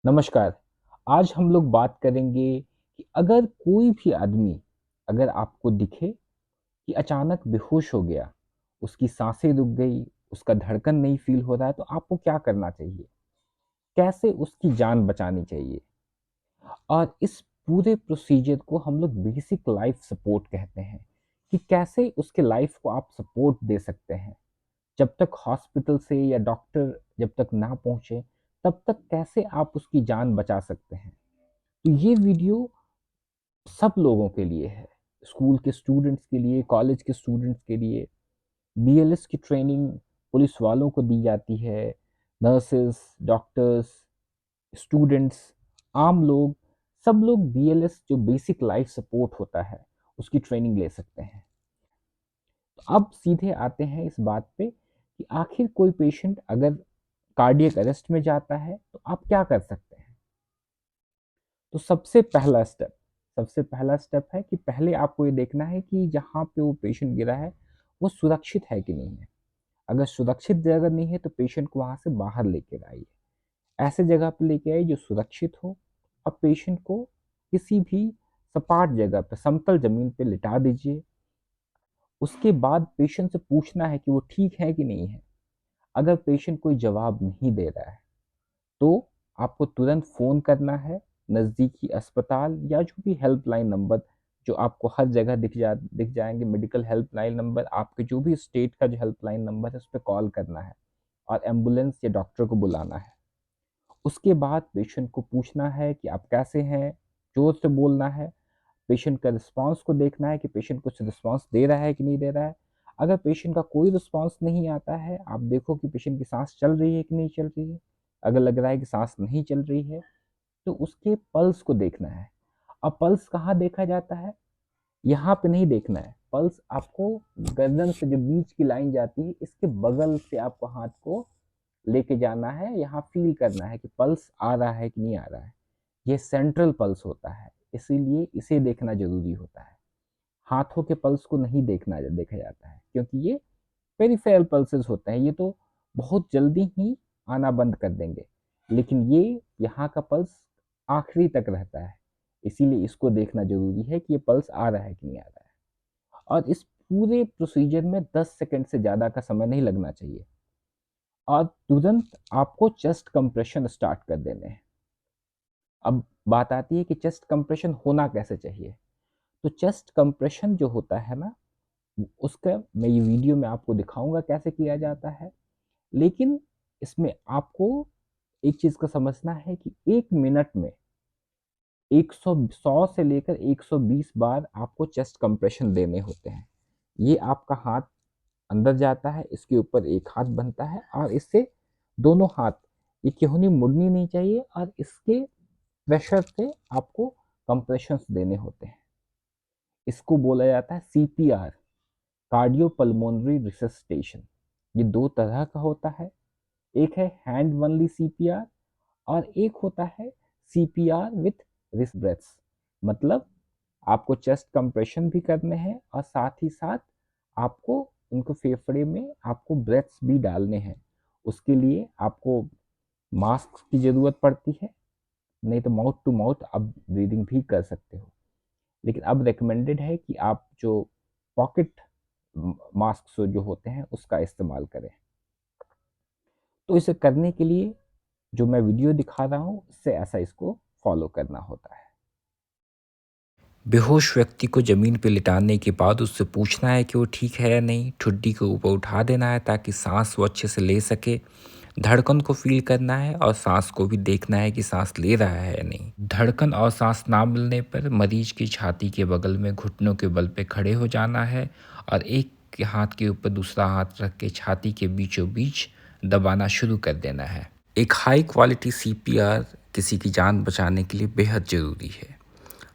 नमस्कार। आज हम लोग बात करेंगे कि अगर कोई भी आदमी अगर आपको दिखे कि अचानक बेहोश हो गया, उसकी साँसें रुक गई, उसका धड़कन नहीं फ़ील हो रहा है, तो आपको क्या करना चाहिए? कैसे उसकी जान बचानी चाहिए? और इस पूरे प्रोसीजर को हम लोग बेसिक लाइफ़ सपोर्ट कहते हैं, कि कैसे उसके लाइफ़ को आप सपोर्ट दे सकते हैं। जब तक हॉस्पिटल से या डॉक्टर जब तक ना पहुँचे, तब तक कैसे आप उसकी जान बचा सकते हैं। तो ये वीडियो सब लोगों के लिए है। स्कूल के स्टूडेंट्स के लिए, कॉलेज के स्टूडेंट्स के लिए, बीएलएस की ट्रेनिंग पुलिस वालों को दी जाती है, नर्सेस, डॉक्टर्स, स्टूडेंट्स, आम लोग, सब लोग बीएलएस जो बेसिक लाइफ सपोर्ट होता है, उसकी ट्रेनिंग ले सकते हैं। तो अब सीधे आते हैं इस बात पे कि आखिर कोई पेशेंट अगर कार्डियक अरेस्ट में जाता है, तो आप क्या कर सकते हैं? तो सबसे पहला स्टेप है कि पहले आपको ये देखना है कि जहाँ पे वो पेशेंट गिरा है, वो सुरक्षित है कि नहीं है। अगर सुरक्षित जगह नहीं है, तो पेशेंट को वहाँ से बाहर लेकर आइए। ऐसे जगह पे लेके आइए जो सुरक्षित हो। अब पेशेंट को किसी भी सपाट जगह पे, समतल ज़मीन पे लिटा दीजिए। उसके बाद पेशेंट से पूछना है कि वो ठीक है कि नहीं है। अगर पेशेंट कोई जवाब नहीं दे रहा है, तो आपको तुरंत फ़ोन करना है नज़दीकी अस्पताल या जो भी हेल्पलाइन नंबर जो आपको हर जगह दिख जाएँगे, मेडिकल हेल्पलाइन नंबर, आपके जो भी स्टेट का जो हेल्पलाइन नंबर है, उस पे कॉल करना है और एम्बुलेंस या डॉक्टर को बुलाना है। उसके बाद पेशेंट को पूछना है कि आप कैसे हैं? ज़ोर से बोलना है। पेशेंट का रिस्पॉन्स को देखना है कि पेशेंट कुछ रिस्पॉन्स दे रहा है कि नहीं दे रहा है। अगर पेशेंट का कोई रिस्पॉन्स नहीं आता है, आप देखो कि पेशेंट की साँस चल रही है कि नहीं चल रही है। अगर लग रहा है कि साँस नहीं चल रही है, तो उसके पल्स को देखना है। अब पल्स कहाँ देखा जाता है? यहाँ पे नहीं देखना है। पल्स आपको गर्दन से जो बीच की लाइन जाती है, इसके बगल से आपको हाथ को लेके जाना है, यहाँ फ़ील करना है कि पल्स आ रहा है कि नहीं आ रहा है। ये सेंट्रल पल्स होता है, इसीलिए इसे देखना ज़रूरी होता है। हाथों के पल्स को नहीं देखा जाता है, क्योंकि ये पेरिफेरल पल्सेस होते हैं, ये तो बहुत जल्दी ही आना बंद कर देंगे। लेकिन ये यहाँ का पल्स आखिरी तक रहता है, इसीलिए इसको देखना ज़रूरी है कि ये पल्स आ रहा है कि नहीं आ रहा है। और इस पूरे प्रोसीजर में 10 सेकंड से ज़्यादा का समय नहीं लगना चाहिए और तुरंत आपको चेस्ट कंप्रेशन स्टार्ट कर देने हैं। अब बात आती है कि चेस्ट कंप्रेशन होना कैसे चाहिए। तो चेस्ट कंप्रेशन जो होता है ना, उसका मैं ये वीडियो में आपको दिखाऊँगा कैसे किया जाता है। लेकिन इसमें आपको एक चीज़ को समझना है कि 1 मिनट में 100 से लेकर 120 बार आपको चेस्ट कंप्रेशन देने होते हैं। ये आपका हाथ अंदर जाता है, इसके ऊपर एक हाथ बनता है और इससे दोनों हाथ, ये केहूनी मुड़नी नहीं चाहिए और इसके प्रेशर से आपको कंप्रेशंस देने होते हैं। इसको बोला जाता है सीपीआर, कार्डियोपल्मोनरी रिससटेशन। ये 2 तरह का होता है। एक है हैंड ओनली सीपीआर और एक होता है सीपीआर विथ रिस्ट ब्रेथ्स। मतलब आपको चेस्ट कंप्रेशन भी करने हैं और साथ ही साथ आपको उनको फेफड़े में आपको ब्रेथ्स भी डालने हैं। उसके लिए आपको मास्क की ज़रूरत पड़ती है, नहीं तो माउथ टू माउथ आप ब्रीदिंग भी कर सकते हो। लेकिन अब रिकमेंडेड है कि आप जो पॉकेट मास्क जो होते हैं उसका इस्तेमाल करें। तो इसे करने के लिए जो मैं वीडियो दिखा रहा हूँ, इससे ऐसा इसको फॉलो करना होता है। बेहोश व्यक्ति को ज़मीन पे लिटाने के बाद उससे पूछना है कि वो ठीक है या नहीं। ठुड्डी को ऊपर उठा देना है ताकि सांस वो अच्छे से ले सके। धड़कन को फील करना है और सांस को भी देखना है कि सांस ले रहा है या नहीं। धड़कन और सांस ना मिलने पर मरीज की छाती के बगल में घुटनों के बल पे खड़े हो जाना है और एक के हाथ के ऊपर दूसरा हाथ रख के छाती के बीचों बीच दबाना शुरू कर देना है। एक हाई क्वालिटी सीपीआर किसी की जान बचाने के लिए बेहद ज़रूरी है।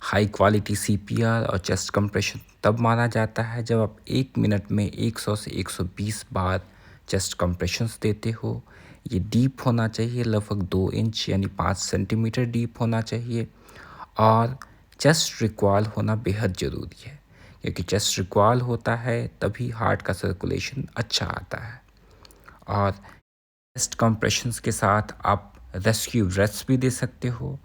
हाई क्वालिटी सीपीआर और चेस्ट कंप्रेशन तब माना जाता है जब आप 1 मिनट में 100 से 120 बार चेस्ट कंप्रेशंस देते हो। ये डीप होना चाहिए, लगभग 2 इंच यानी 5 सेंटीमीटर डीप होना चाहिए और चेस्ट रिकॉइल होना बेहद ज़रूरी है, क्योंकि चेस्ट रिकॉइल होता है तभी हार्ट का सर्कुलेशन अच्छा आता है। और चेस्ट कंप्रेशंस के साथ आप रेस्क्यू ब्रेथ्स भी दे सकते हो।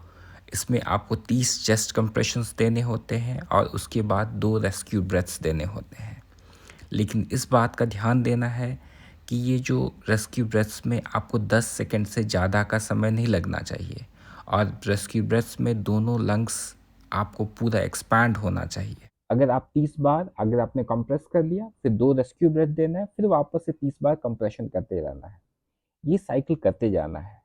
इसमें आपको 30 चेस्ट कंप्रेशंस देने होते हैं और उसके बाद 2 रेस्क्यू ब्रेथ्स देने होते हैं। लेकिन इस बात का ध्यान देना है कि ये जो रेस्क्यू ब्रेथ्स में आपको 10 सेकंड से ज़्यादा का समय नहीं लगना चाहिए, और रेस्क्यू ब्रेथ्स में दोनों लंग्स आपको पूरा एक्सपैंड होना चाहिए। अगर आप 30 बार अगर आपने कंप्रेस कर लिया, फिर 2 रेस्क्यू ब्रेथ देना है, फिर वापस से 30 बार कंप्रेशन करते रहना है। ये साइकिल करते जाना है।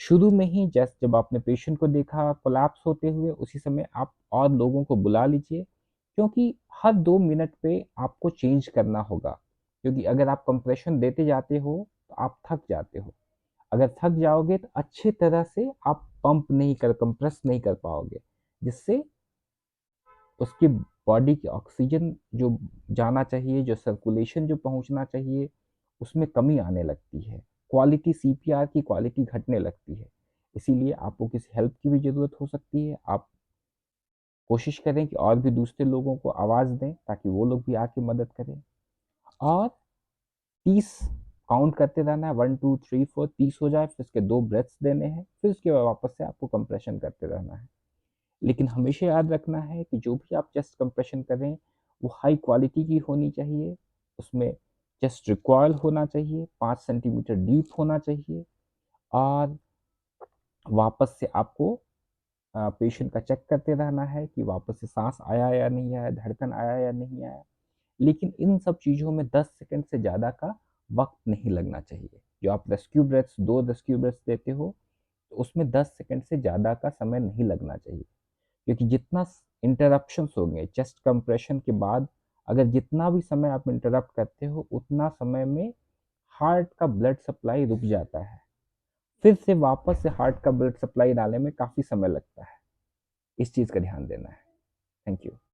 शुरू में ही जब आपने पेशेंट को देखा कोलैप्स होते हुए, उसी समय आप और लोगों को बुला लीजिए, क्योंकि हर 2 मिनट पे आपको चेंज करना होगा। क्योंकि अगर आप कंप्रेशन देते जाते हो तो आप थक जाते हो। अगर थक जाओगे तो अच्छे तरह से आप पंप नहीं कर कंप्रेस नहीं कर पाओगे, जिससे उसकी बॉडी की ऑक्सीजन जो जाना चाहिए, जो सर्कुलेशन जो पहुंचना चाहिए, उसमें कमी आने लगती है। क्वालिटी सीपीआर की क्वालिटी घटने लगती है। इसीलिए आपको किसी हेल्प की भी ज़रूरत हो सकती है। आप कोशिश करें कि और भी दूसरे लोगों को आवाज़ दें, ताकि वो लोग भी आके मदद करें। और 30 काउंट करते रहना है, 1 2 3 4, 30 हो जाए, फिर उसके 2 ब्रेथ्स देने हैं, फिर उसके बाद वापस से आपको कंप्रेशन करते रहना है। लेकिन हमेशा याद रखना है कि जो भी आप चेस्ट कंप्रेशन करें, वो हाई क्वालिटी की होनी चाहिए। उसमें चेस्ट रिकॉयल होना चाहिए, 5 सेंटीमीटर डीप होना चाहिए, और वापस से आपको पेशेंट का चेक करते रहना है कि वापस से सांस आया या नहीं आया, धड़कन आया या नहीं आया। लेकिन इन सब चीज़ों में 10 सेकंड से ज़्यादा का वक्त नहीं लगना चाहिए। जो आप रेस्क्यू ब्रेथ्स 2 रेस्क्यू ब्रेथ्स देते हो, तो उसमें 10 सेकंड से ज़्यादा का समय नहीं लगना चाहिए। क्योंकि जितना इंटरप्शंस होंगे चेस्ट कंप्रेशन के बाद, अगर जितना भी समय आप इंटरप्ट करते हो, उतना समय में हार्ट का ब्लड सप्लाई रुक जाता है। फिर से वापस से हार्ट का ब्लड सप्लाई डालने में काफ़ी समय लगता है। इस चीज़ का ध्यान देना है। Thank you.